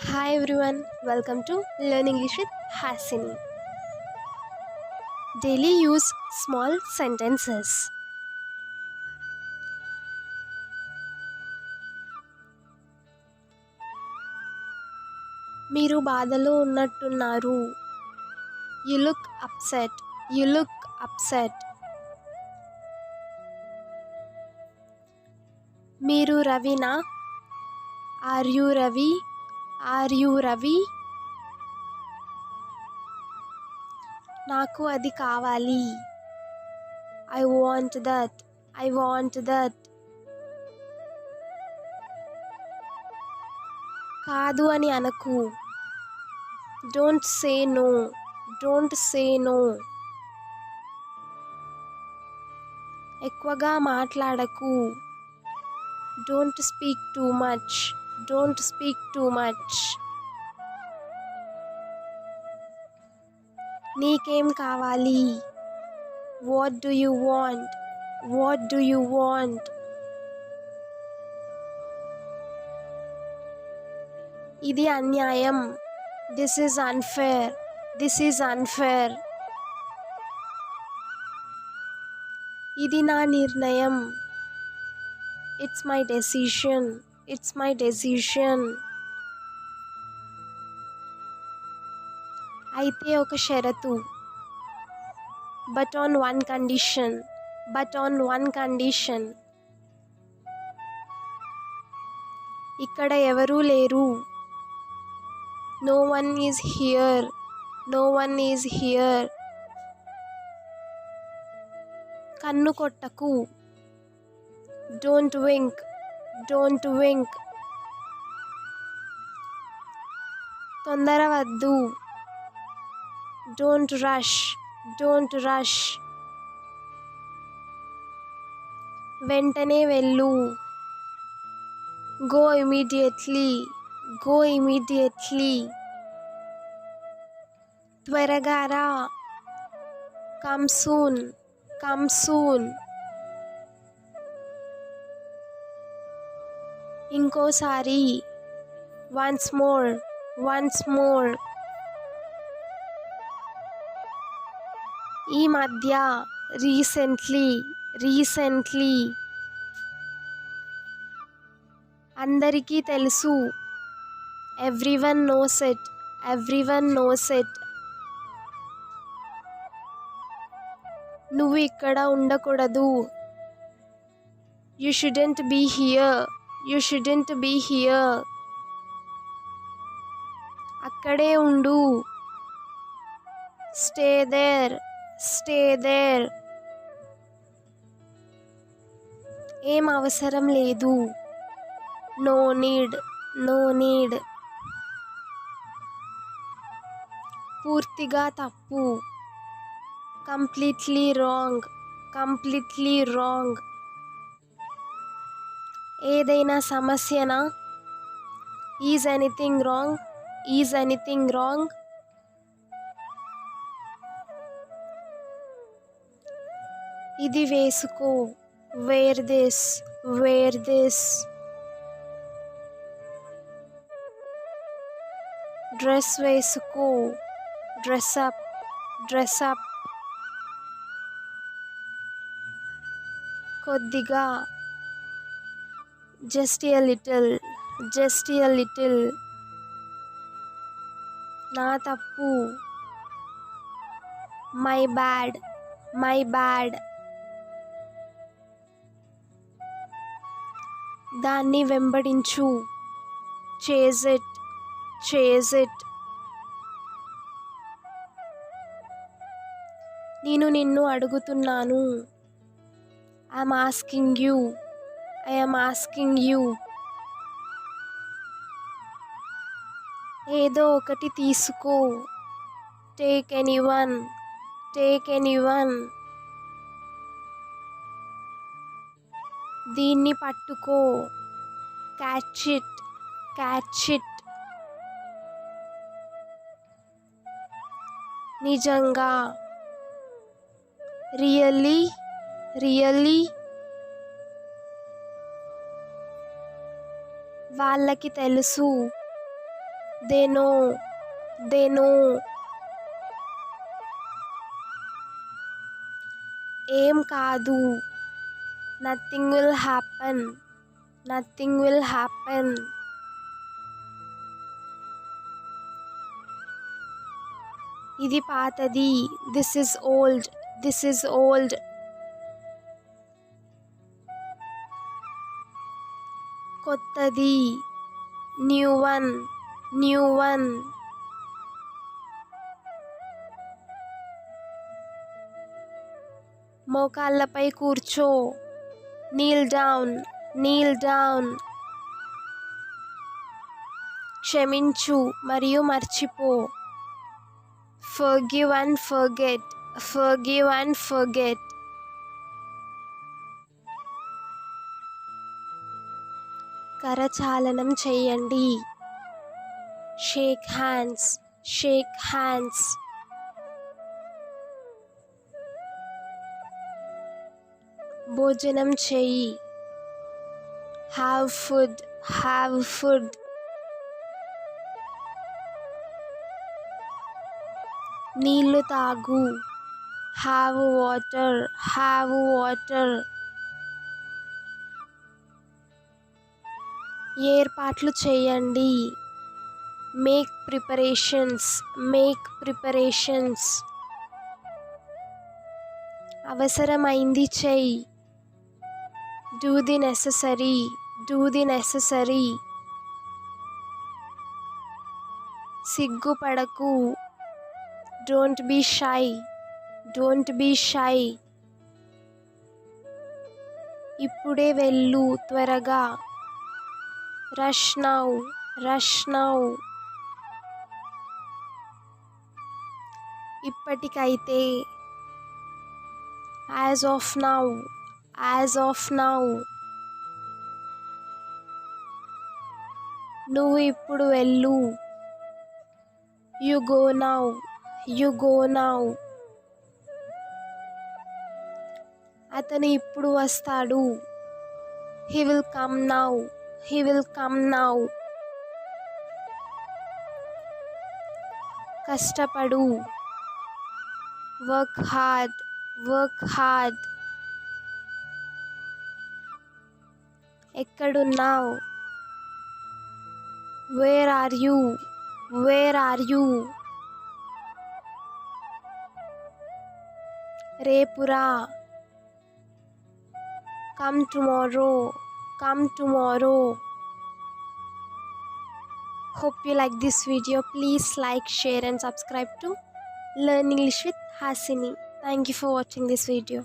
Hi everyone, welcome to Learn English with Hasini. Daily use small sentences. మీరు బాధలో ఉన్నట్టున్నారు. You look upset. You look upset. మీరు Raveena? Are you Ravi? Are you Ravi? నాకు అది కావాలి. I want that. I want that. కాదు అని అనకు. Don't say no. Don't say no. ఎక్కువగా మాట్లాడకు. Don't speak too much. Don't speak too much. నీకేం కావాలి? What do you want? What do you want? ఇది అన్యాయం. This is unfair. This is unfair. ఇది నా నిర్ణయం. It's my decision. It's my decision. అయితే ఒక షరతు. But on one condition. But on one condition. ఇక్కడ ఎవరూ లేరు. No one is here. No one is here. కన్ను కొట్టకు. Don't wink. Don't wink. తొందర వద్దు. Don't rush. Don't rush. వెంటనే వెళ్ళు. Go immediately. Go immediately. త్వరగా రా. Come soon. Come soon. ఇంకోసారి. Once more. Once more. ఈ మధ్య. Recently. Recently. అందరికీ తెలుసు. Everyone knows it. Everyone knows it. నువ్వు ఇక్కడ ఉండకూడదు. You shouldn't be here. You shouldn't be here. అక్కడే ఉండు. Stay there. Stay there. ఏం అవసరం లేదు. No need. No need. పూర్తిగా తప్పు. Completely wrong. Completely wrong. ఏదైనా సమస్యనా? Is anything wrong? Is anything wrong? ఇది వేసుకో. Wear this. Wear this. Dress వేసుకో. Dress up. Dress up. కొద్దిగా. Just a little. Just a little. నా తప్పు. My bad. My bad. దాన్ని వెంబడించు. Chase it. Chase it. నేను నిన్ను అడుగుతున్నాను. I am asking you. I am asking you. ఏదో ఒకటి తీసుకో. Take anyone. Take anyone. దీన్ని పట్టుకో. Catch it. Catch it. నిజంగా. Really. Really. వాళ్ళకి తెలుసు. they know, they know. ఏం కాదు, nothing will happen, nothing will happen. ఇది పాతది, this is old, this is old. కొత్తది, new one, new one. మోకాళ్ళపై కూర్చో, kneel down, kneel down. క్షమించు మరియు మర్చిపో, forgive and forget, forgive and forget. కరచాలనం చేయండి, shake hands, shake hands. భోజనం చెయ్యి, have food, have food. నీళ్ళు తాగు, have water, have water. ఏర్పాట్లు చేయండి, make preparations, make preparations. అవసరమైంది చెయ్యి, do the necessary, do the necessary. సిగ్గుపడకు, don't be shy, don't be shy. ఇప్పుడే వెళ్ళు, త్వరగా, rush now, rush now. ఇప్పటికైతే, as of now, as of now. నువ్వు ఇప్పుడు వెళ్ళు, you go now, you go now. అతను ఇప్పుడు వస్తాడు, he will come now, he will come now. కష్టపడు, work hard, work hard. ఎక్కడున్నావు, where are you, where are you. రేపురా, come tomorrow, come tomorrow. Hope you like this video. Please like, share and subscribe to Learn English with Hasini. Thank you for watching this video.